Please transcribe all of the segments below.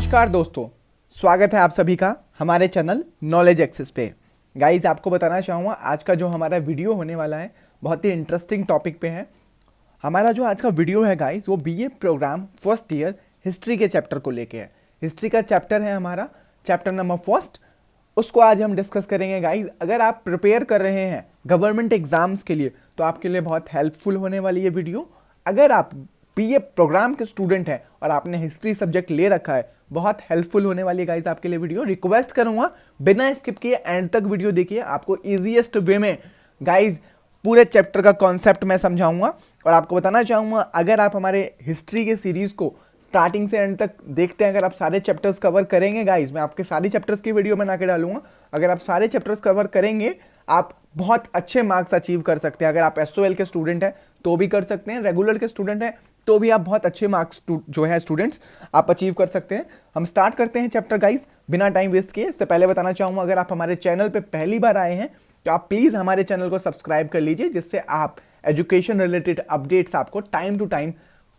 नमस्कार दोस्तों, स्वागत है आप सभी का हमारे चैनल नॉलेज एक्सेस पे। गाइज आपको बताना चाहूँगा आज का जो हमारा वीडियो होने वाला है बहुत ही इंटरेस्टिंग टॉपिक पे है। हमारा जो आज का वीडियो है गाइज वो BA programme first year history के चैप्टर को लेके है। हिस्ट्री का चैप्टर है हमारा चैप्टर नंबर फर्स्ट, उसको आज हम डिस्कस करेंगे गाइज। अगर आप प्रिपेयर कर रहे हैं गवर्नमेंट एग्जाम्स के लिए तो आपके लिए बहुत हेल्पफुल होने वाली ये वीडियो। अगर आप बीए प्रोग्राम के स्टूडेंट हैं और आपने हिस्ट्री सब्जेक्ट ले रखा है, बहुत हेल्पफुल होने वाली है गाइज आपके लिए वीडियो। रिक्वेस्ट करूंगा बिना स्किप किए एंड तक वीडियो देखिए, आपको इजीएस्ट वे में गाइज पूरे चैप्टर का कॉन्सेप्ट मैं समझाऊंगा। और आपको बताना चाहूंगा अगर आप हमारे हिस्ट्री के सीरीज को स्टार्टिंग से एंड तक देखते हैं, अगर आप सारे चैप्टर्स कवर करेंगे गाइज, मैं आपके सारे चैप्टर्स की वीडियो बना के डालूंगा। अगर आप सारे चैप्टर्स कवर करेंगे आप बहुत अच्छे मार्क्स अचीव कर सकते हैं। अगर आप एसओएल के स्टूडेंट हैं तो भी कर सकते हैं, रेगुलर के स्टूडेंट हैं तो भी आप बहुत अच्छे मार्क्स जो है स्टूडेंट्स आप अचीव कर सकते हैं। हम स्टार्ट करते हैं चैप्टर गाइज बिना टाइम वेस्ट किए। इससे पहले बताना चाहूंगा अगर आप हमारे चैनल पे पहली बार आए हैं तो आप प्लीज हमारे चैनल को सब्सक्राइब कर लीजिए, जिससे आप एजुकेशन रिलेटेड अपडेट्स आपको टाइम टू टाइम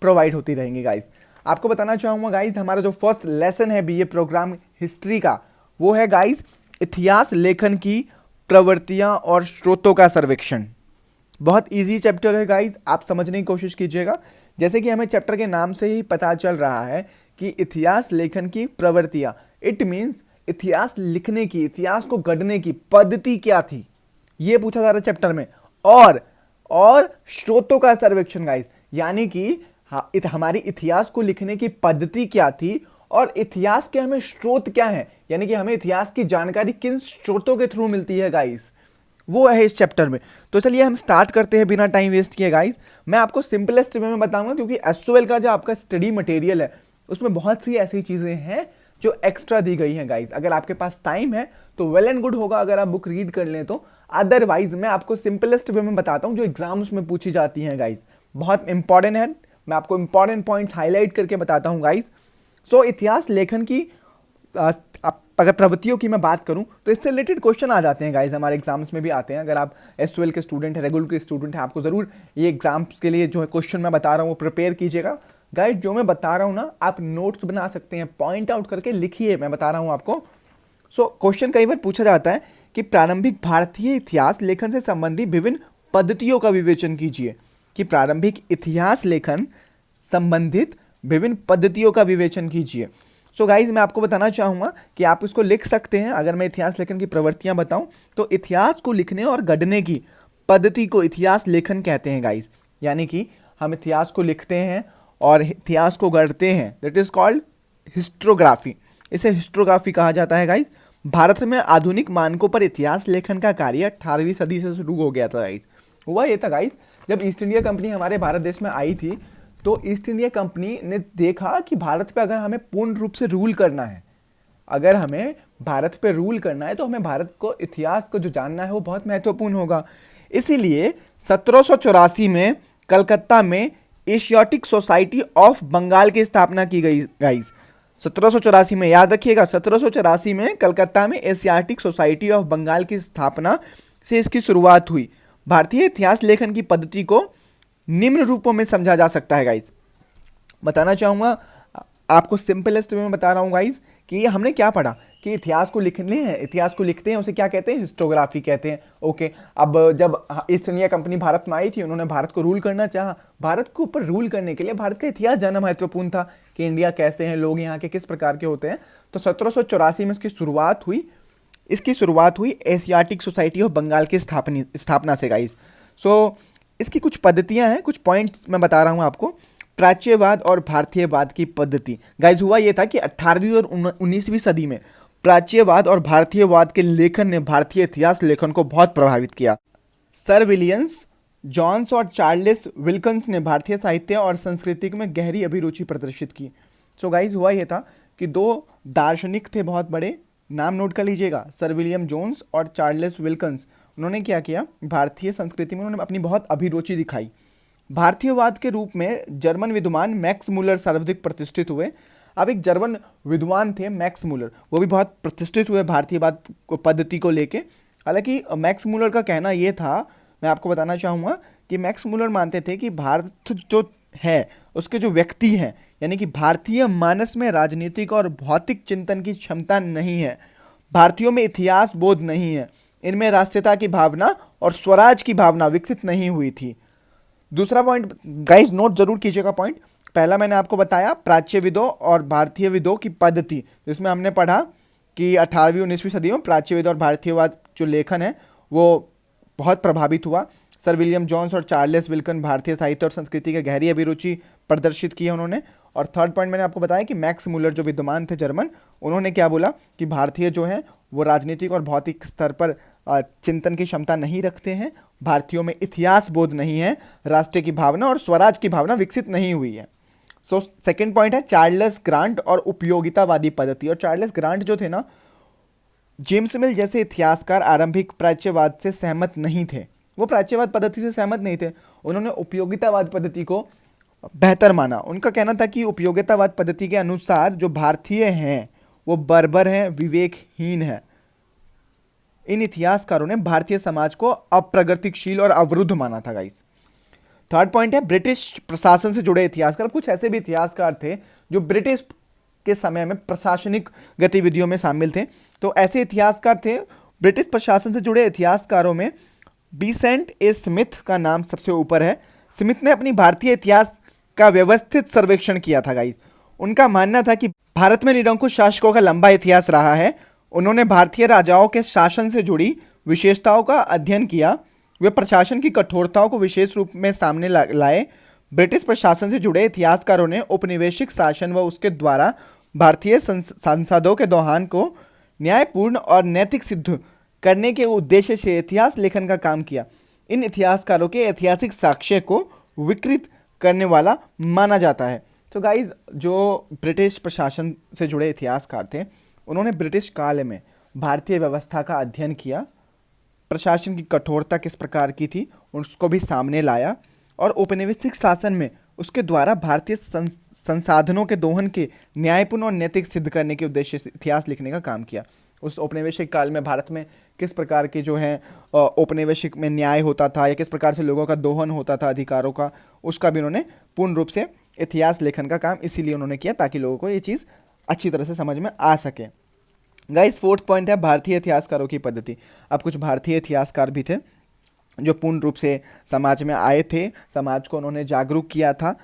प्रोवाइड होती रहेंगी गाइज। आपको बताना चाहूंगा गाइज हमारा जो फर्स्ट लेसन है बीए प्रोग्राम हिस्ट्री का वो है गाइज इतिहास लेखन की प्रवृत्तियां और स्रोतों का सर्वेक्षण। बहुत इजी चैप्टर है गाइज, आप समझने की कोशिश कीजिएगा। जैसे कि हमें चैप्टर के नाम से ही पता चल रहा है कि इतिहास लेखन की प्रवृत्तियां, इट मीन्स इतिहास लिखने की, इतिहास को गढ़ने की पद्धति क्या थी, ये पूछा जा रहा है चैप्टर में। और स्रोतों का सर्वेक्षण गाइज, यानी कि हमारी इतिहास को लिखने की पद्धति क्या थी और इतिहास के हमें स्रोत क्या है, यानी कि हमें इतिहास की जानकारी किन स्रोतों के थ्रू मिलती है गाइज, वो है इस चैप्टर में। तो चलिए हम स्टार्ट करते हैं बिना टाइम वेस्ट किए गाइज। मैं आपको सिंपलेस्ट वे में बताऊंगा क्योंकि एसओएल का जो आपका स्टडी मटेरियल है उसमें बहुत सी ऐसी चीजें हैं जो एक्स्ट्रा दी गई हैं गाइज। अगर आपके पास टाइम है तो वेल एंड गुड होगा अगर आप बुक रीड कर लें तो, अदरवाइज मैं आपको सिंपलेस्ट वे में बताता हूं जो एग्जाम्स में पूछी जाती हैं गाइज। बहुत इंपॉर्टेंट है, मैं आपको इंपॉर्टेंट पॉइंट्स हाईलाइट करके बताता हूं गाइज। सो इतिहास लेखन की अगर प्रवृत्तियों की मैं बात करूं तो इससे रिलेटेड क्वेश्चन आ जाते हैं गाइज, हमारे एग्जाम्स में भी आते हैं। अगर आप एसओएल के स्टूडेंट हैं, रेगुलर के स्टूडेंट हैं, आपको जरूर ये एग्जाम्स के लिए जो क्वेश्चन मैं बता रहा हूं वो प्रिपेयर कीजिएगा गाइज। जो मैं बता रहा हूं ना आप नोट्स बना सकते हैं, पॉइंट आउट करके लिखिए, मैं बता रहा हूं आपको। सो क्वेश्चन कई बार पूछा जाता है कि प्रारंभिक भारतीय इतिहास लेखन से संबंधित विभिन्न पद्धतियों का विवेचन कीजिए, कि प्रारंभिक इतिहास लेखन संबंधित विभिन्न पद्धतियों का विवेचन कीजिए। सो गाइज मैं आपको बताना चाहूंगा कि आप इसको लिख सकते हैं। अगर मैं इतिहास लेखन की प्रवृत्तियां बताऊं तो इतिहास को लिखने और गढ़ने की पद्धति को इतिहास लेखन कहते हैं गाइज, यानी कि हम इतिहास को लिखते हैं और इतिहास को गढ़ते हैं, दैट इज कॉल्ड हिस्ट्रोग्राफी। इसे हिस्ट्रोग्राफी कहा जाता है गाइज। भारत में आधुनिक मानकों पर इतिहास लेखन का कार्य 18वीं सदी से शुरू हो गया था गाइज। हुआ ये था गाइज जब ईस्ट इंडिया कंपनी हमारे भारत देश में आई थी तो ईस्ट इंडिया कंपनी ने देखा कि भारत पे अगर हमें पूर्ण रूप से रूल करना है, अगर हमें भारत पे रूल करना है तो हमें भारत को इतिहास को जो जानना है वो बहुत महत्वपूर्ण होगा। इसीलिए 1784 में कलकत्ता में एशियाटिक सोसाइटी ऑफ बंगाल की स्थापना की गई गाइस। 1784 में, याद रखिएगा 1784 में कलकत्ता में एशियाटिक सोसाइटी ऑफ बंगाल की स्थापना से इसकी शुरुआत हुई। भारतीय इतिहास लेखन की पद्धति को निम्न रूपों में समझा जा सकता है गाइज। बताना चाहूंगा आपको सिंपलेस्ट वे में बता रहा हूं गाइज कि हमने क्या पढ़ा कि इतिहास को लिखने हैं, इतिहास को लिखते हैं, उसे क्या कहते हैं, हिस्टोग्राफी कहते हैं। ओके, अब जब ईस्ट इंडिया कंपनी भारत में आई थी, उन्होंने भारत को रूल करना चाहा। भारत को ऊपर रूल करने के लिए भारत का इतिहास जानना महत्वपूर्ण था कि इंडिया कैसे हैं, लोग यहाँ के किस प्रकार के होते हैं। तो 1784 में इसकी शुरुआत हुई एशियाटिक सोसाइटी ऑफ बंगाल की स्थापना से गाइज। सो इसकी कुछ पद्धतियां हैं, कुछ पॉइंट्स मैं बता रहा हूं आपको। प्राच्यवाद और भारतीयवाद की पद्धति गाइज, हुआ यह था कि 18वीं और 19वीं सदी में प्राच्यवाद और भारतीयवाद के लेखन ने भारतीय इतिहास लेखन को बहुत प्रभावित किया। सर विलियम्स जॉन्स और चार्ल्स विल्किंस ने भारतीय साहित्य और संस्कृति में गहरी अभिरुचि प्रदर्शित की। सो गाइज हुआ यह था कि दो दार्शनिक थे बहुत बड़े, नाम नोट कर लीजिएगा, सर विलियम जोन्स और चार्ल्स विल्किंस। उन्होंने क्या किया, भारतीय संस्कृति में उन्होंने अपनी बहुत अभिरुचि दिखाई। भारतीयवाद के रूप में जर्मन विद्वान मैक्स मूलर सर्वाधिक प्रतिष्ठित हुए। अब एक जर्मन विद्वान थे मैक्स मूलर, वो भी बहुत प्रतिष्ठित हुए भारतीयवाद पद्धति को लेके। हालांकि मैक्स मूलर का कहना ये था, मैं आपको बताना चाहूँगा कि मैक्स मूलर मानते थे कि भारत जो है, उसके जो व्यक्ति हैं, यानी कि भारतीय मानस में राजनीतिक और भौतिक चिंतन की क्षमता नहीं है, भारतीयों में इतिहास बोध नहीं है, इनमें राष्ट्रीयता की भावना और स्वराज की भावना विकसित नहीं हुई थी। दूसरा पॉइंट गाइस नोट जरूर कीजिएगा पॉइंट। पहला मैंने आपको बताया प्राच्यविदों और भारतीयविदों की पद्धति, जिसमें हमने पढ़ा कि 18वीं 19वीं सदी में प्राच्यविद और भारतीयवाद जो लेखन है वो बहुत प्रभावित हुआ। सर विलियम जॉन्स और चार्ल्स विल्सन भारतीय साहित्य और संस्कृति की गहरी अभिरुचि प्रदर्शित की है उन्होंने। और थर्ड पॉइंट मैंने आपको बताया कि मैक्स मुलर जो विद्वान थे जर्मन, उन्होंने क्या बोला कि भारतीय जो हैं वो राजनीतिक और भौतिक स्तर पर चिंतन की क्षमता नहीं रखते हैं, भारतीयों में इतिहास बोध नहीं है, राष्ट्र की भावना और स्वराज की भावना विकसित नहीं हुई है। सो सेकेंड पॉइंट है चार्ल्स ग्रांट और उपयोगितावादी पद्धति। और चार्ल्स ग्रांट जो थे ना, जेम्स मिल जैसे इतिहासकार आरंभिक प्राच्यवाद से सहमत नहीं थे, वो प्राच्यवाद पद्धति से सहमत नहीं थे, उन्होंने उपयोगितावाद पद्धति को बेहतर माना। उनका कहना था कि उपयोगितावाद पद्धति के अनुसार जो भारतीय हैं वो बर्बर हैं, विवेकहीन है। इन इतिहासकारों ने भारतीय समाज को अप्रगतिशील और अवरुद्ध माना था गाइस। थर्ड पॉइंट है ब्रिटिश प्रशासन से जुड़े इतिहासकार। कुछ ऐसे भी इतिहासकार थे जो ब्रिटिश के समय में प्रशासनिक गतिविधियों में शामिल थे, तो ऐसे इतिहासकार थे। ब्रिटिश प्रशासन से जुड़े इतिहासकारों में बीसेंट ए स्मिथ का नाम सबसे ऊपर है। स्मिथ ने अपनी भारतीय इतिहास का व्यवस्थित सर्वेक्षण किया था गाइस। उनका मानना था कि भारत में निरंकुश शासकों का लंबा इतिहास रहा है। उन्होंने भारतीय राजाओं के शासन से जुड़ी विशेषताओं का अध्ययन किया, वे प्रशासन की कठोरताओं को विशेष रूप में सामने लाए। ब्रिटिश प्रशासन से जुड़े इतिहासकारों ने औपनिवेशिक शासन व उसके द्वारा भारतीय संसदों के दोहन को न्यायपूर्ण और नैतिक सिद्ध करने के उद्देश्य से इतिहास लेखन का काम किया। इन इतिहासकारों के ऐतिहासिक साक्ष्य को विकृत करने वाला माना जाता है। तो गाइज जो ब्रिटिश प्रशासन से जुड़े इतिहासकार थे, उन्होंने ब्रिटिश काल में भारतीय व्यवस्था का अध्ययन किया, प्रशासन की कठोरता किस प्रकार की थी उसको भी सामने लाया, और औपनिवेशिक शासन में उसके द्वारा भारतीय संसाधनों के दोहन के न्यायपूर्ण और नैतिक सिद्ध करने के उद्देश्य से इतिहास लिखने का काम किया। उस औपनिवेशिक काल में भारत में किस प्रकार के जो है औपनिवेशिक में न्याय होता था या किस प्रकार से लोगों का दोहन होता था अधिकारों का, उसका भी उन्होंने पूर्ण रूप से इतिहास लेखन का काम इसीलिए उन्होंने किया ताकि लोगों को ये चीज़ अच्छी तरह से समझ में आ सके। गाइस फोर्थ पॉइंट है भारतीय इतिहासकारों की पद्धति। अब कुछ भारतीय इतिहासकार भी थे जो पूर्ण रूप से समाज में आए थे, समाज को उन्होंने जागरूक किया था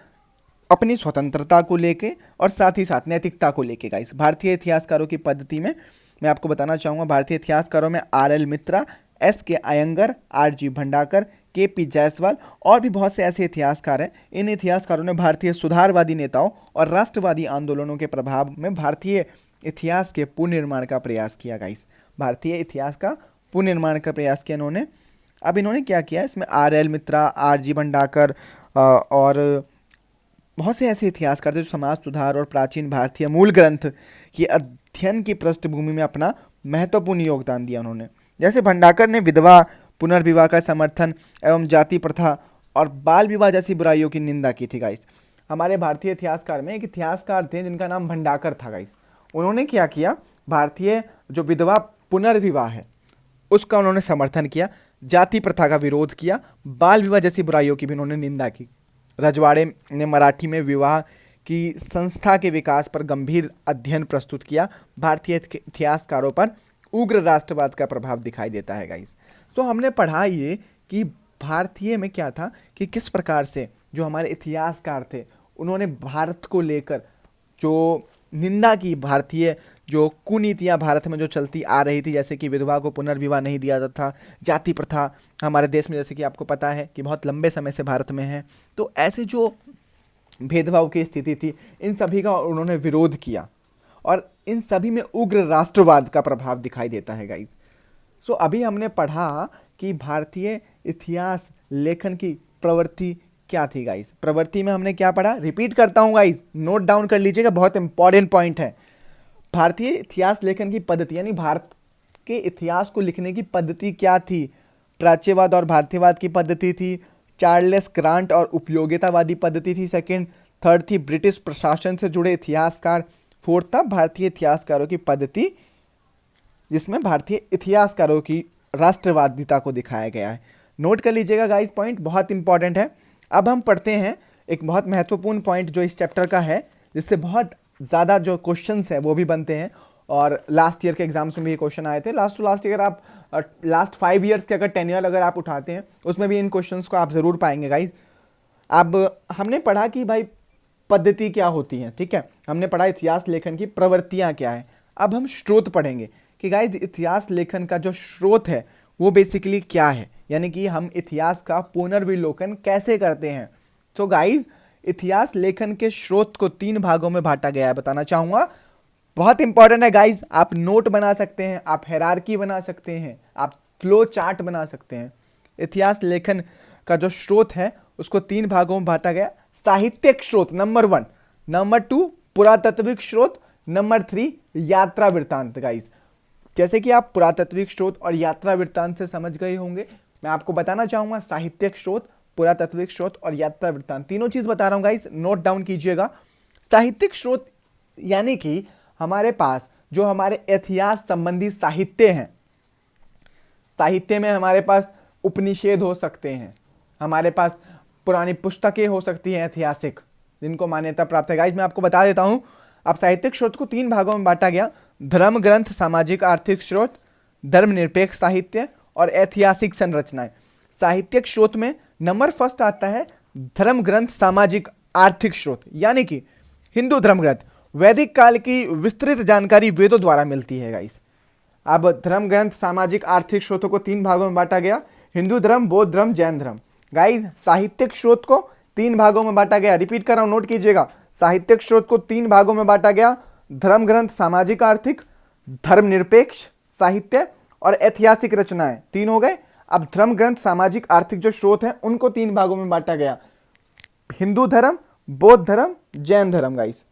अपनी स्वतंत्रता को लेके और साथ ही साथ नैतिकता को लेके। गाइस भारतीय इतिहासकारों की पद्धति में मैं आपको बताना चाहूँगा, भारतीय इतिहासकारों में RL मित्रा, SK Iyengar, RG भंडाकर, KP Jaiswal और भी बहुत से ऐसे इतिहासकार हैं। इन इतिहासकारों ने भारतीय सुधारवादी नेताओं और राष्ट्रवादी आंदोलनों के प्रभाव में भारतीय इतिहास के पुनर्निर्माण का प्रयास किया। गाइस भारतीय इतिहास का पुनर्निर्माण का प्रयास किया इन्होंने। अब इन्होंने क्या किया, इसमें RL मित्रा, RG भंडाकर और बहुत से ऐसे इतिहासकार थे जो समाज सुधार और प्राचीन भारतीय मूल ग्रंथ की अध्ययन की पृष्ठभूमि में अपना महत्वपूर्ण योगदान दिया उन्होंने। जैसे भंडाकर ने विधवा पुनर्विवाह का समर्थन एवं जाति प्रथा और बाल विवाह जैसी बुराइयों की निंदा की थी। गाइस हमारे भारतीय इतिहासकार में एक इतिहासकार थे जिनका नाम भंडाकर था। गाइस उन्होंने क्या किया, भारतीय जो विधवा पुनर्विवाह है उसका उन्होंने समर्थन किया, जाति प्रथा का विरोध किया, बाल विवाह जैसी बुराइयों की भी उन्होंने निंदा की। रजवाड़े ने मराठी में विवाह की संस्था के विकास पर गंभीर अध्ययन प्रस्तुत किया। भारतीय इतिहासकारों पर उग्र राष्ट्रवाद का प्रभाव दिखाई देता है। गाइस तो हमने पढ़ा ये कि भारतीय में क्या था कि किस प्रकार से जो हमारे इतिहासकार थे उन्होंने भारत को लेकर जो निंदा की, भारतीय जो कुनीतियाँ भारत में जो चलती आ रही थी, जैसे कि विधवा को पुनर्विवाह नहीं दिया जाता था, जाति प्रथा हमारे देश में जैसे कि आपको पता है कि बहुत लंबे समय से भारत में है, तो ऐसे जो भेदभाव की स्थिति थी इन सभी का उन्होंने विरोध किया और इन सभी में उग्र राष्ट्रवाद का प्रभाव दिखाई देता है। गाइस सो अभी हमने पढ़ा कि भारतीय इतिहास लेखन की प्रवृत्ति क्या थी। गाइस प्रवृत्ति में हमने क्या पढ़ा, रिपीट करता हूं गाइस, नोट डाउन कर लीजिएगा, बहुत इंपॉर्टेंट पॉइंट है। भारतीय इतिहास लेखन की पद्धति यानी भारत के इतिहास को लिखने की पद्धति क्या थी, प्राच्यवाद और भारतीयवाद की पद्धति थी, चार्ल्स ग्रांट और उपयोगितावादी पद्धति थी सेकंड, थर्ड थी ब्रिटिश प्रशासन से जुड़े इतिहासकार, फोर्थ था भारतीय इतिहासकारों की पद्धति जिसमें भारतीय इतिहासकारों की राष्ट्रवादिता को दिखाया गया है। नोट कर लीजिएगा गाइस, पॉइंट बहुत इंपॉर्टेंट है। अब हम पढ़ते हैं एक बहुत महत्वपूर्ण पॉइंट जो इस चैप्टर का है, जिससे बहुत ज़्यादा जो क्वेश्चंस है वो भी बनते हैं, और लास्ट ईयर के एग्जाम्स में भी ये क्वेश्चन आए थे। लास्ट टू लास्ट ईयर आप लास्ट 5 ईयर्स के अगर टेन्योर अगर आप उठाते हैं उसमें भी इन क्वेश्चंस को आप ज़रूर पाएंगे गाइज। अब हमने पढ़ा कि भाई पद्धति क्या होती है, ठीक है, हमने पढ़ा इतिहास लेखन की प्रवृत्तियाँ क्या है। अब हम स्रोत पढ़ेंगे कि गाइज इतिहास लेखन का जो स्रोत है वो बेसिकली क्या है, यानी कि हम इतिहास का पुनर्विलोकन कैसे करते हैं। तो गाइज इतिहास लेखन के स्रोत को 3 भागों में बांटा गया है, बताना चाहूँगा। बहुत इंपॉर्टेंट है गाइज, आप नोट बना सकते हैं, आप हायरार्की बना सकते हैं, आप फ्लो चार्ट बना सकते हैं। इतिहास लेखन का जो स्रोत है उसको 3 भागों में बांटा गया। साहित्यिक स्रोत नंबर 1, नंबर 2 पुरातात्विक स्रोत, नंबर 3 यात्रा वृत्तांत। गाइज जैसे कि आप पुरातात्विक स्रोत और यात्रा वृत्तांत से समझ गए होंगे, मैं आपको बताना चाहूंगा साहित्यिक स्रोत, पुरातात्विक स्रोत और यात्रा वृत्तांत, तीनों चीज बता रहा हूं गाइज, नोट डाउन कीजिएगा। साहित्यिक स्रोत यानी कि हमारे पास जो हमारे इतिहास संबंधी साहित्य हैं, साहित्य में हमारे पास उपनिषेध हो सकते हैं, हमारे पास पुरानी पुस्तकें हो सकती हैं ऐतिहासिक जिनको मान्यता प्राप्त है। गाइज मैं आपको बता देता हूं, अब साहित्यिक स्रोत को 3 भागों में बांटा गया। धर्म ग्रंथ, सामाजिक आर्थिक स्रोत, धर्मनिरपेक्ष साहित्य और ऐतिहासिक संरचनाएं। साहित्यिक स्रोत में नंबर फर्स्ट आता है धर्म ग्रंथ, सामाजिक आर्थिक स्रोत, यानी कि हिंदू धर्म ग्रंथ। वैदिक काल की विस्तृत जानकारी वेदों द्वारा मिलती है गाइस। अब धर्म ग्रंथ, सामाजिक आर्थिक स्रोतों को 3 भागों में बांटा गया, हिंदू धर्म, बौद्ध धर्म, जैन धर्म। गाइस साहित्यिक स्रोत को 3 भागों में बांटा गया, रिपीट कर रहा हूं, नोट कीजिएगा। साहित्यिक स्रोत को 3 भागों में बांटा गया, धर्म ग्रंथ, सामाजिक आर्थिक, धर्मनिरपेक्ष साहित्य और ऐतिहासिक रचनाएं, 3 हो गए। अब धर्म ग्रंथ, सामाजिक आर्थिक जो स्रोत हैं उनको 3 भागों में बांटा गया, हिंदू धर्म, बौद्ध धर्म, जैन धर्म। गाइस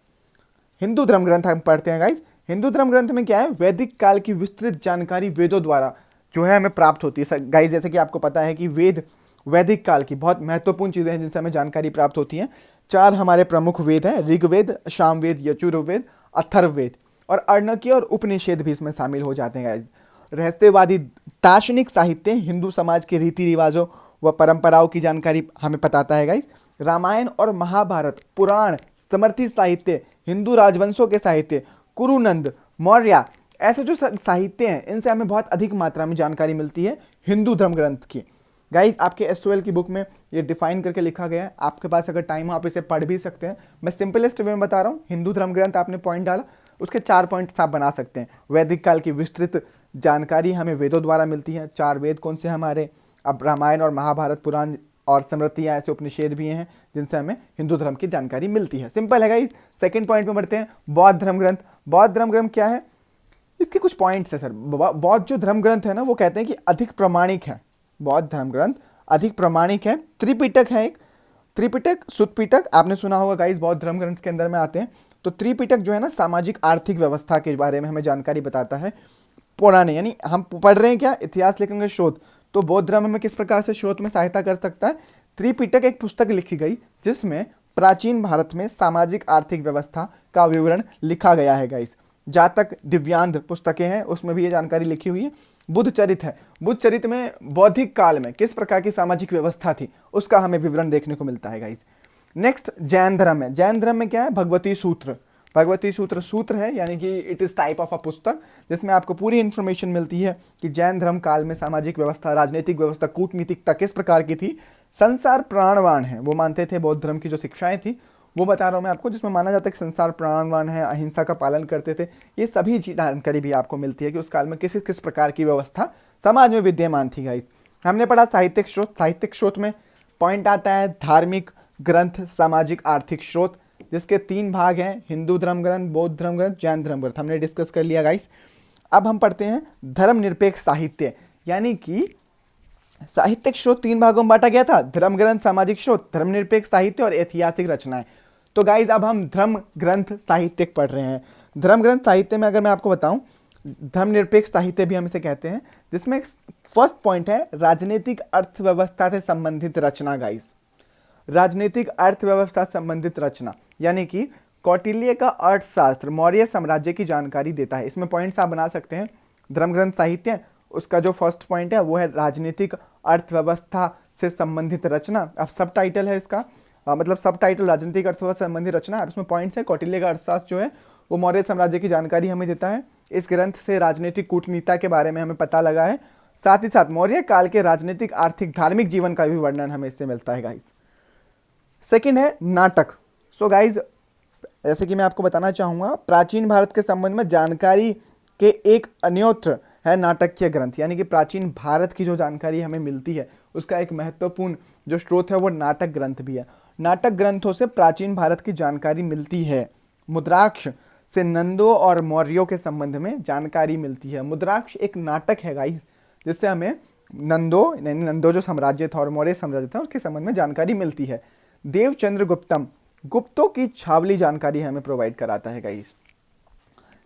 हिंदू धर्म ग्रंथ हम पढ़ते हैं गाइस। हिंदू धर्म ग्रंथ में क्या है, वैदिक काल की विस्तृत जानकारी वेदों द्वारा जो है हमें प्राप्त होती है। गाइस जैसे कि आपको पता है कि वेद वैदिक काल की बहुत महत्वपूर्ण चीजें हैं जिनसे हमें जानकारी प्राप्त होती है। 4 हमारे प्रमुख वेद हैं, ऋग्वेद, सामवेद, यजुर्वेद, अथर्ववेद, और अर्णकीय और उपनिषेद भी इसमें शामिल हो जाते हैं गाइस। रहस्यवादी दार्शनिक साहित्य हिंदू समाज के रीति रिवाजों व परंपराओं की जानकारी हमें बताता है गाइस। रामायण और महाभारत, पुराण, समर्थी साहित्य, हिंदू राजवंशों के साहित्य, कुरुनंद, मौर्य, ऐसे जो साहित्य हैं इनसे हमें बहुत अधिक मात्रा में जानकारी मिलती है हिंदू धर्म ग्रंथ की। गाइस आपके एसओएल की बुक में ये डिफाइन करके लिखा गया है, आपके पास अगर टाइम हो आप इसे पढ़ भी सकते हैं। मैं सिंपलेस्ट वे में बता रहा हूँ, हिंदू धर्म ग्रंथ आपने पॉइंट डाला, उसके 4 पॉइंट्स आप बना सकते हैं। वैदिक काल की विस्तृत जानकारी हमें वेदों द्वारा मिलती है। 4 वेद कौन से हमारे, अब रामायण और महाभारत, पुराण और स्मृतियाँ, ऐसे उपनिषेध भी हैं जिनसे हमें हिंदू धर्म की जानकारी मिलती है। सिंपल है गाइस। सेकंड पॉइंट में बढ़ते हैं, बौद्ध धर्म ग्रंथ। बौद्ध धर्म ग्रंथ क्या है, इसके कुछ पॉइंट्स है सर। बौद्ध जो धर्म ग्रंथ है ना वो कहते हैं कि अधिक प्रमाणिक है, बौद्ध धर्म ग्रंथ अधिक प्रमाणिक है। त्रिपिटक है एक, त्रिपिटक, सुत्पिटक आपने सुना होगा गाइस, बौद्ध धर्म ग्रंथ के अंदर में आते हैं। तो त्रिपिटक जो है ना सामाजिक आर्थिक व्यवस्था के बारे में हमें जानकारी बताता है। पुराने यानी हम पढ़ रहे हैं क्या, इतिहास लेखन का शोध, तो बौद्ध धर्म में किस प्रकार से शोध में सहायता कर सकता है। त्रिपिटक एक पुस्तक लिखी गई जिसमें प्राचीन भारत में सामाजिक आर्थिक व्यवस्था का विवरण लिखा गया है गाइस। जातक, दिव्यांग पुस्तकें हैं उसमें भी ये जानकारी लिखी हुई है। बुद्ध चरित है, बुद्ध चरित में बौद्धिक काल में किस प्रकार की सामाजिक व्यवस्था थी उसका हमें विवरण देखने को मिलता है गाइस। नेक्स्ट जैन धर्म है। जैन धर्म में क्या है, भगवती सूत्र। भगवती सूत्र सूत्र है यानी कि it is type of a पुस्तक जिसमें आपको पूरी इंफॉर्मेशन मिलती है कि जैन धर्म काल में सामाजिक व्यवस्था, राजनीतिक व्यवस्था, कूटनीतिकता किस प्रकार की थी। संसार प्राणवान है, वो मानते थे, बौद्ध धर्म की जो शिक्षाएं थी वो बता रहा हूँ मैं आपको, जिसमें माना जाता है कि संसार प्राणवान है, अहिंसा का पालन करते थे। ये सभी जानकारी भी आपको मिलती है कि उस काल में किस किस प्रकार की व्यवस्था समाज में विद्यमान थी गाइस। हमने पढ़ा साहित्यिक स्रोत। साहित्यिक स्रोत में पॉइंट आता है धार्मिक ग्रंथ, सामाजिक आर्थिक स्रोत, जिसके 3 भाग हैं, हिंदू धर्म ग्रंथ, बौद्ध धर्म ग्रंथ, जैन धर्म ग्रंथ, हमने डिस्कस कर लिया गाइस। अब हम पढ़ते हैं धर्मनिरपेक्ष साहित्य, यानी कि साहित्यिक स्रोत 3 भागों में बांटा गया था, धर्म ग्रंथ, सामाजिक स्रोत, धर्मनिरपेक्ष साहित्य और ऐतिहासिक रचनाएं। तो गाइज अब हम धर्म ग्रंथ साहित्यिक पढ़ रहे हैं। धर्म ग्रंथ साहित्य में अगर मैं आपको बताऊं, धर्मनिरपेक्ष साहित्य भी हम इसे कहते हैं, जिसमें फर्स्ट पॉइंट है राजनीतिक अर्थव्यवस्था से संबंधित रचना। गाइज राजनीतिक अर्थव्यवस्था संबंधित रचना यानी कि कौटिल्य का अर्थशास्त्र मौर्य साम्राज्य की जानकारी देता है। इसमें पॉइंट्स आप बना सकते हैं। धर्म ग्रंथ साहित्य, उसका जो फर्स्ट पॉइंट है वो है राजनीतिक अर्थव्यवस्था से संबंधित रचना। अब सब टाइटल है इसका मतलब सब टाइटल राजनीतिक अर्थशास्त्र से संबंधित रचना है। इसमें पॉइंट्स है। कौटिल्य का अर्थशास्त्र जो है वो मौर्य साम्राज्य की जानकारी हमें देता है। इस ग्रंथ से राजनीतिक कूटनीति के बारे में हमें पता लगा है। साथ ही साथ मौर्य काल के राजनीतिक, आर्थिक, धार्मिक जीवन का भी वर्णन हमें इससे मिलता है गाइस। सेकंड है नाटक। सो गाइस, जैसे कि मैं आपको बताना चाहूँगा, प्राचीन भारत के संबंध में जानकारी के एक अन्योत्र है नाटकीय ग्रंथ, यानी कि प्राचीन भारत की जो जानकारी हमें मिलती है उसका एक महत्वपूर्ण जो स्रोत है वो नाटक ग्रंथ भी है। नाटक ग्रंथों से प्राचीन भारत की जानकारी मिलती है। मुद्राक्ष से नंदों और मौर्यों के संबंध में जानकारी मिलती है। मुद्राक्ष एक नाटक है गाइस, जिससे हमें नंदो जो साम्राज्य था और मौर्य साम्राज्य था उसके संबंध में जानकारी मिलती है। देवचंद्र गुप्तम गुप्तों की छावली जानकारी हमें प्रोवाइड कराता है guys.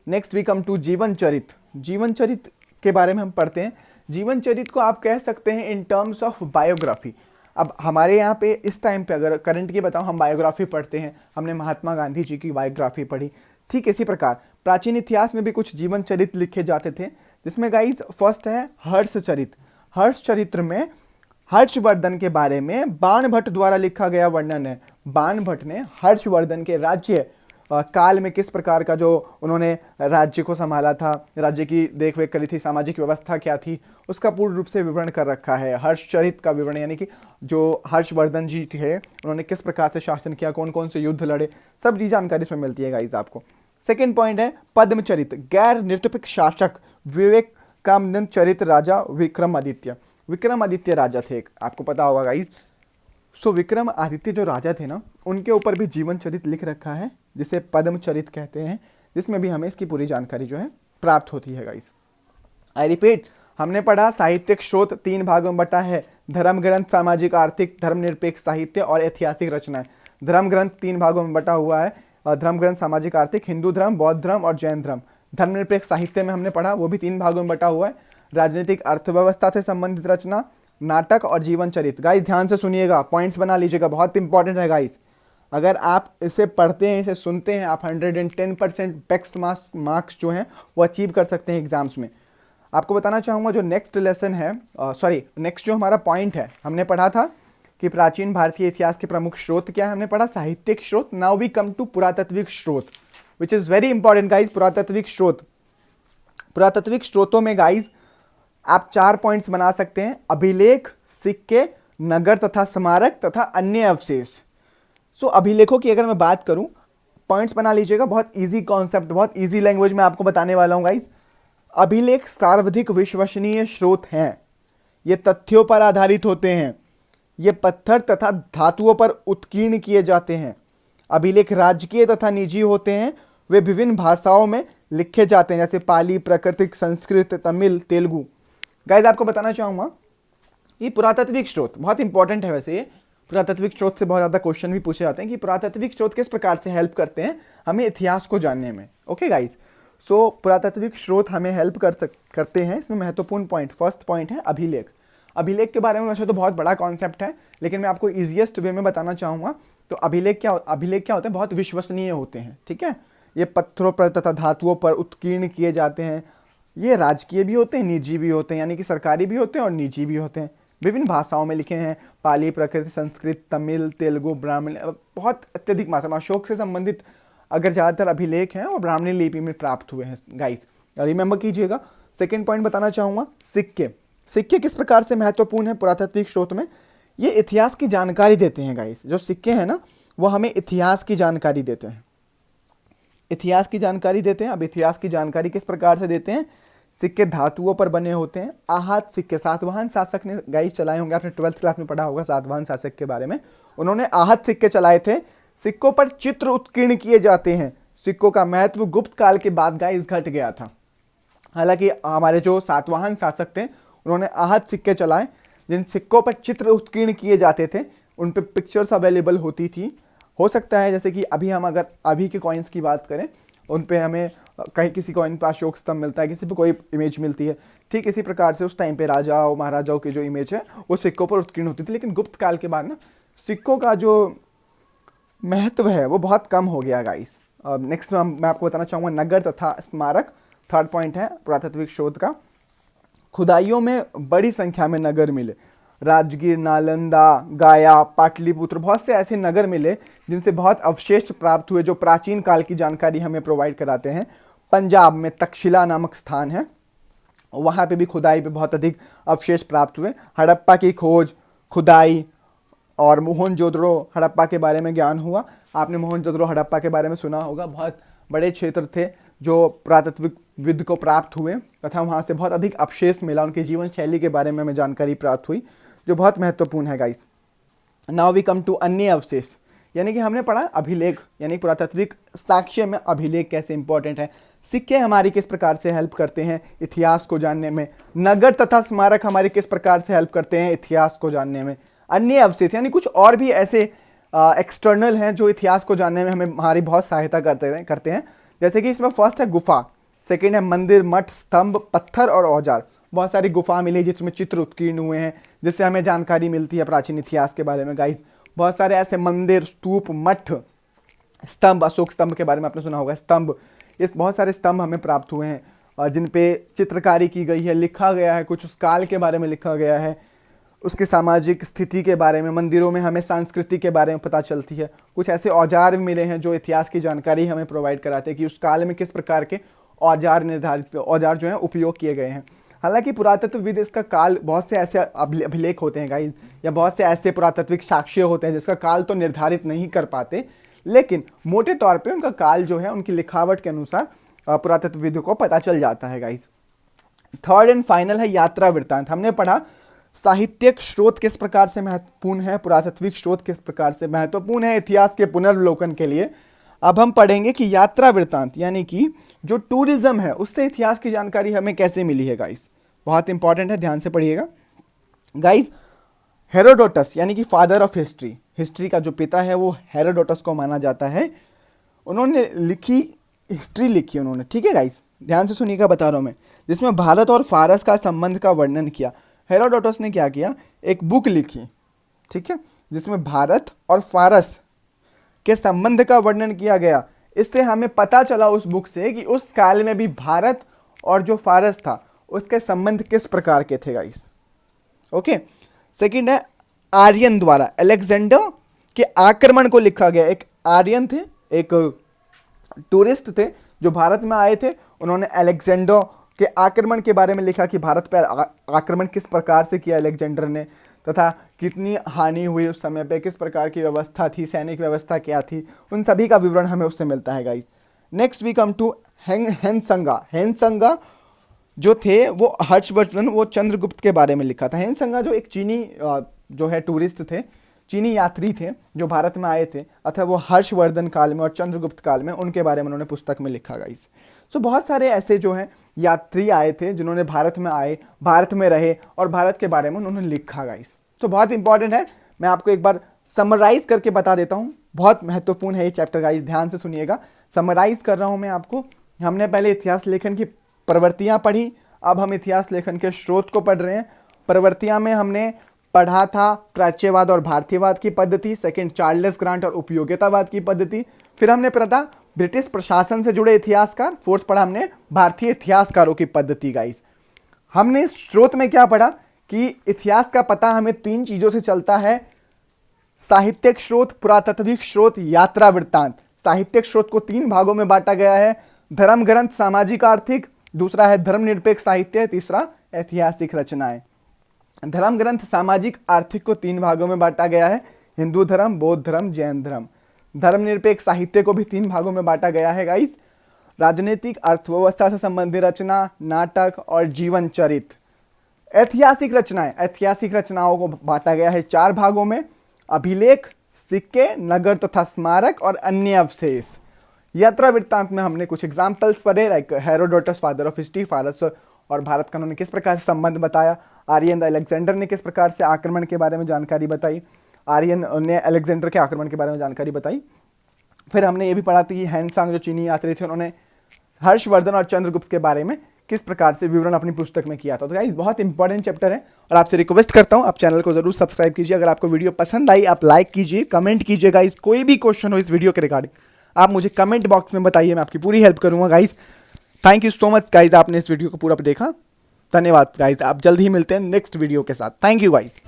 Next we come to जीवन चरित। जीवन चरित के बारे में हम पढ़ते हैं। जीवन चरित को आप कह सकते हैं इन टर्म्स ऑफ बायोग्राफी। अब हमारे यहाँ पे इस टाइम पे अगर करंट की बताऊँ, हम बायोग्राफी पढ़ते हैं, हमने महात्मा गांधी जी की बायोग्राफी पढ़ी। ठीक इसी प्रकार प्राचीन इतिहास में भी कुछ जीवन चरित लिखे जाते थे, जिसमें गाइस फर्स्ट है हर्ष चरित। हर्ष चरित्र में हर्षवर्धन के बारे में बाणभट्ट द्वारा लिखा गया वर्णन है। बाणभट्ट ने हर्षवर्धन के राज्य काल में किस प्रकार का जो उन्होंने राज्य को संभाला था, राज्य की देखरेख करी थी, सामाजिक व्यवस्था क्या थी, उसका पूर्ण रूप से विवरण कर रखा है। हर्षचरित का विवरण, यानी कि जो हर्षवर्धन जी थे उन्होंने किस प्रकार से शासन किया, कौन कौन से युद्ध लड़े, सब जी जानकारी इसमें मिलती है गाइस आपको। सेकेंड पॉइंट है पद्मचरित। गैर निरपेक्ष शासक विवेक कामदन चरित राजा विक्रमादित्य। विक्रमादित्य राजा थे एक, आपको पता होगा गाइस। सो विक्रमादित्य जो राजा थे ना, उनके ऊपर भी जीवन चरित लिख रखा है, जिसे पद्मचरित कहते हैं, जिसमें भी हमें इसकी पूरी जानकारी जो है प्राप्त होती है गाइस। आई रिपीट, हमने पढ़ा साहित्यिक स्रोत 3 भागों में बटा है। धर्म ग्रंथ, सामाजिक, आर्थिक, धर्मनिरपेक्ष साहित्य और ऐतिहासिक रचनाएं। धर्म ग्रंथ 3 भागों में बटा हुआ है। धर्म ग्रंथ सामाजिक, आर्थिक, हिंदू धर्म, बौद्ध धर्म और जैन धर्म। धर्मनिरपेक्ष साहित्य में हमने पढ़ा, वो भी 3 भागों में बटा हुआ है। राजनीतिक, अर्थव्यवस्था से संबंधित रचना, नाटक और जीवन चरित। गाइस ध्यान से सुनिएगा, पॉइंट्स बना लीजिएगा, बहुत इंपॉर्टेंट है गाइस। अगर आप इसे पढ़ते हैं, इसे सुनते हैं, आप 110% बेस्ट मार्क्स जो हैं वो अचीव कर सकते हैं एग्जाम्स में। आपको बताना चाहूँगा जो नेक्स्ट लेसन है, नेक्स्ट जो हमारा पॉइंट है, हमने पढ़ा था कि प्राचीन भारतीय इतिहास के प्रमुख स्रोत क्या है, हमने पढ़ा साहित्यिक स्रोत। नाउ वी कम टू पुरातात्विक स्रोत, which is very important guys. पुरातात्विक स्रोत, पुरातात्विक स्रोतों में गाइज आप 4 पॉइंट्स बना सकते हैं: अभिलेख, सिक्के, नगर तथा स्मारक तथा अन्य अवशेष। सो अभिलेखों की अगर मैं बात करूं, पॉइंट्स बना लीजिएगा, बहुत इजी कॉन्सेप्ट, बहुत इजी लैंग्वेज में आपको बताने वाला हूं गाइस। अभिलेख सर्वाधिक विश्वसनीय स्रोत हैं। ये तथ्यों पर आधारित होते हैं। ये पत्थर तथा धातुओं पर उत्कीर्ण किए जाते हैं। अभिलेख राजकीय तथा निजी होते हैं। वे विभिन्न भाषाओं में लिखे जाते हैं, जैसे पाली, प्राकृतिक, संस्कृत, तमिल, तेलुगु। गाइस आपको बताना चाहूँगा ये पुरातात्विक स्रोत बहुत इंपॉर्टेंट है। वैसे ये पुरातात्विक स्रोत से बहुत ज़्यादा क्वेश्चन भी पूछे जाते हैं कि पुरातात्विक स्रोत किस प्रकार से हेल्प करते हैं हमें इतिहास को जानने में। ओके गाइस, सो पुरातात्विक स्रोत हमें हेल्प करते हैं। इसमें महत्वपूर्ण पॉइंट, फर्स्ट पॉइंट है अभिलेख। अभिलेख के बारे में वैसे तो बहुत बड़ा कॉन्सेप्ट है, लेकिन मैं आपको ईजिएस्ट वे में बताना चाहूँगा। तो अभिलेख क्या होते हैं? बहुत विश्वसनीय होते हैं। ठीक है, ये पत्थरों पर तथा धातुओं पर उत्कीर्ण किए जाते हैं। ये राजकीय भी होते हैं, निजी भी होते हैं, यानी कि सरकारी भी होते हैं और निजी भी होते हैं। विभिन्न भाषाओं में लिखे हैं, पाली, प्राकृत, संस्कृत, तमिल, तेलुगु, ब्राह्मण, बहुत अत्यधिक मात्रा में अशोक से संबंधित अगर ज़्यादातर अभिलेख हैं और ब्राह्मणी लिपि में प्राप्त हुए हैं गाइस, रिमेंबर कीजिएगा। सेकेंड पॉइंट बताना चाहूँगा सिक्के। सिक्के किस प्रकार से महत्वपूर्ण है पुरातात्विक स्रोत में? ये इतिहास की जानकारी देते हैं गाइस। जो सिक्के हैं ना, वो हमें इतिहास की जानकारी देते हैं। इतिहास की जानकारी देते हैं। अब इतिहास की जानकारी किस प्रकार से देते हैं? सिक्के धातुओं पर बने होते हैं। आहत सिक्के, सातवाहन शासक ने गाइस चलाए होंगे, आपने 12th क्लास में पढ़ा होगा सातवाहन शासक के बारे में। उन्होंने आहत सिक्के चलाए थे। सिक्कों पर चित्र उत्कीर्ण किए जाते हैं। सिक्कों का महत्व गुप्त काल के बाद गाइस घट गया था। हालांकि हमारे जो सातवाहन शासक थे उन्होंने आहत सिक्के चलाए, जिन सिक्कों पर चित्र उत्कीर्ण किए जाते थे, उन पर पिक्चर्स अवेलेबल होती थी। हो सकता है जैसे कि अभी हम अगर अभी के कॉइन्स की बात करें, उन पे हमें कहीं किसी कॉइन पर अशोक स्तंभ मिलता है, किसी पे कोई इमेज मिलती है। ठीक इसी प्रकार से उस टाइम पे राजाओं महाराजाओं की जो इमेज है वो सिक्कों पर उत्कीर्ण होती थी। लेकिन गुप्त काल के बाद ना सिक्कों का जो महत्व है वो बहुत कम हो गया गाइस। नेक्स्ट मैं आपको बताना चाहूँगा नगर तथा स्मारक। थर्ड पॉइंट है पुरातात्विक शोध का। खुदाइयों में बड़ी संख्या में नगर मिले। राजगीर, नालंदा, गया, पाटलिपुत्र, बहुत से ऐसे नगर मिले जिनसे बहुत अवशेष प्राप्त हुए जो प्राचीन काल की जानकारी हमें प्रोवाइड कराते हैं। पंजाब में तक्षशिला नामक स्थान है, वहाँ पे भी खुदाई पे बहुत अधिक अवशेष प्राप्त हुए। हड़प्पा की खोज, खुदाई और मोहनजोदड़ो हड़प्पा के बारे में ज्ञान हुआ। आपने मोहनजोदड़ो हड़प्पा के बारे में सुना होगा, बहुत बड़े क्षेत्र थे जो पुरातत्वविद को प्राप्त हुए तथा वहाँ से बहुत अधिक अवशेष मिला। उनकी जीवन शैली के बारे में हमें जानकारी प्राप्त हुई जो बहुत महत्वपूर्ण है guys. Now we come to अन्य अवशेष, यानी कि हमने पढ़ा अभिलेख, यानी पुरातात्विक साक्ष्य में अभिलेख कैसे इंपॉर्टेंट है। सिक्के हमारी किस प्रकार से हेल्प करते हैं इतिहास को जानने में। नगर तथा स्मारक हमारी किस प्रकार से हेल्प करते हैं इतिहास को जानने में। अन्य अवशेष यानी कुछ और भी ऐसे एक्सटर्नल हैं जो इतिहास को जानने में हमारी बहुत सहायता करते हैं। जैसे कि इसमें फर्स्ट है गुफा, सेकेंड है मंदिर, मठ, स्तंभ, पत्थर और औजार। बहुत सारी गुफा मिली जिसमें चित्र उत्कीर्ण हुए हैं जिससे हमें जानकारी मिलती है प्राचीन इतिहास के बारे में गाइस। बहुत सारे ऐसे मंदिर, स्तूप, मठ, स्तंभ, अशोक स्तंभ के बारे में आपने सुना होगा, स्तंभ, इस बहुत सारे स्तंभ हमें प्राप्त हुए हैं जिन पे चित्रकारी की गई है, लिखा गया है, कुछ उस काल के बारे में लिखा गया है, उसकी सामाजिक स्थिति के बारे में। मंदिरों में हमें संस्कृति के बारे में पता चलती है। कुछ ऐसे औजार मिले हैं जो इतिहास की जानकारी हमें प्रोवाइड कराते हैं कि उस काल में किस प्रकार के औजार जो हैं उपयोग किए गए हैं। हालांकि पुरातत्वविद इसका काल, बहुत से ऐसे अभिलेख होते हैं गाइस, या बहुत से ऐसे पुरातत्विक साक्ष्य होते हैं जिसका काल तो निर्धारित नहीं कर पाते, लेकिन मोटे तौर पे उनका काल जो है उनकी लिखावट के अनुसार पुरातत्वविद को पता चल जाता है गाइस। थर्ड एंड फाइनल है यात्रा वृत्तांत। हमने पढ़ा साहित्यिक स्रोत किस प्रकार से महत्वपूर्ण है, पुरातत्विक स्रोत किस प्रकार से महत्वपूर्ण है इतिहास के पुनर्वलोकन के लिए। अब हम पढ़ेंगे कि यात्रा वृत्तांत यानी कि जो टूरिज्म है उससे इतिहास की जानकारी हमें कैसे मिली है गाइस। बहुत इंपॉर्टेंट है, ध्यान से पढ़िएगा गाइस। हेरोडोटस यानी कि फादर ऑफ हिस्ट्री, हिस्ट्री का जो पिता है वो हेरोडोटस को माना जाता है। उन्होंने हिस्ट्री लिखी उन्होंने, ठीक है गाइस, ध्यान से सुनिएगा बता रहा हूँ मैं, जिसमें भारत और फारस का संबंध का वर्णन किया। हेरोडोटस ने क्या किया, एक बुक लिखी, ठीक है, जिसमें भारत और फारस के संबंध का वर्णन किया गया। इससे हमें पता चला उस बुक से कि उस काल में भी भारत और जो फारस था उसके संबंध किस प्रकार के थे गाइस। ओके, सेकंड है आर्यन द्वारा अलेक्जेंडर के आक्रमण को लिखा गया। एक आर्यन थे, एक टूरिस्ट थे जो भारत में आए थे, उन्होंने अलेक्जेंडर के आक्रमण के बारे में लिखा कि भारत पर आक्रमण किस प्रकार से किया अलेक्जेंडर ने, तथा कितनी हानि हुई उस समय पे, किस प्रकार की व्यवस्था थी, सैनिक व्यवस्था क्या थी, उन सभी का विवरण हमें उससे मिलता है guys. Next we come to Hiuen Tsang. Hiuen Tsang जो थे वो हर्षवर्धन, वो चंद्रगुप्त के बारे में लिखा था। हेनसंगा जो एक चीनी जो है टूरिस्ट थे, चीनी यात्री थे जो भारत में आए थे, अतः वो हर्षवर्धन काल में और चंद्रगुप्त काल में उनके बारे में उन्होंने पुस्तक में लिखा गाइस। सो बहुत सारे ऐसे जो हैं यात्री आए थे जिन्होंने भारत में आए, भारत में रहे और भारत के बारे में उन्होंने लिखा गाइस। तो बहुत इंपॉर्टेंट है, मैं आपको एक बार समराइज करके बता देता हूँ, बहुत महत्वपूर्ण है ये चैप्टर गाइस, ध्यान से सुनिएगा। समराइज कर रहा हूँ मैं आपको। हमने पहले इतिहास लेखन की प्रवृत्तियाँ पढ़ी, अब हम इतिहास लेखन के स्रोत को पढ़ रहे हैं। प्रवृत्तियाँ में हमने पढ़ा था प्राच्यवाद और भारतीयवाद की पद्धति, सेकंड चार्ल्स ग्रांट और उपयोगितावाद की पद्धति, फिर हमने पढ़ा ब्रिटिश प्रशासन से जुड़े इतिहासकार, फोर्थ पढ़ा हमने भारतीय इतिहासकारों की पद्धति गाइस। हमने स्रोत में क्या पढ़ा कि इतिहास का पता हमें तीन चीजों से चलता है, साहित्यिक स्रोत, पुरातात्विक स्रोत, यात्रा वृत्तांत। साहित्यिक स्रोत को तीन भागों में बांटा गया है, धर्म ग्रंथ, सामाजिक आर्थिक, दूसरा है धर्मनिरपेक्ष साहित्य, तीसरा ऐतिहासिक रचनाएं। धर्म ग्रंथ, सामाजिक, आर्थिक को तीन भागों में बांटा गया है, हिंदू धर्म, बौद्ध धर्म, जैन धर्म। धर्मनिरपेक्ष साहित्य को भी तीन भागों में बांटा गया है गाइस, राजनीतिक, अर्थव्यवस्था से संबंधित रचना, नाटक और जीवन चरित्र। ऐतिहासिक रचनाएं, ऐतिहासिक रचनाओं को बांटा गया है चार भागों में, अभिलेख, सिक्के, नगर तथा स्मारक और अन्य अवशेष। यात्रा वृत्तांत में हमने कुछ एग्जाम्पल्स पढ़े, like Herodotus father of history, फारस और भारत का उन्होंने किस प्रकार से संबंध बताया, आर्यन अलेक्जेंडर ने किस प्रकार से आक्रमण के बारे में जानकारी बताई, आर्यन ने अलेक्जेंडर के आक्रमण के बारे में जानकारी बताई। फिर हमने ये भी पढ़ा था कि हेनसांग जो चीनी यात्री थे उन्होंने हर्षवर्धन और चंद्रगुप्त के बारे में किस प्रकार से विवरण अपनी पुस्तक में किया था। तो गाइस बहुत इंपॉर्टेंट चैप्टर है और आपसे रिक्वेस्ट करता हूं आप चैनल को जरूर सब्सक्राइब कीजिए। अगर आपको वीडियो पसंद आई आप लाइक कीजिए, कमेंट कीजिए गाइस। कोई भी क्वेश्चन हो इस वीडियो के रिगार्डिंग आप मुझे कमेंट बॉक्स में बताइए, मैं आपकी पूरी हेल्प करूंगा guys. Thank you so much guys, आपने इस वीडियो को पूरा देखा, धन्यवाद गाइस। आप जल्द ही मिलते हैं नेक्स्ट वीडियो के साथ। Thank you guys.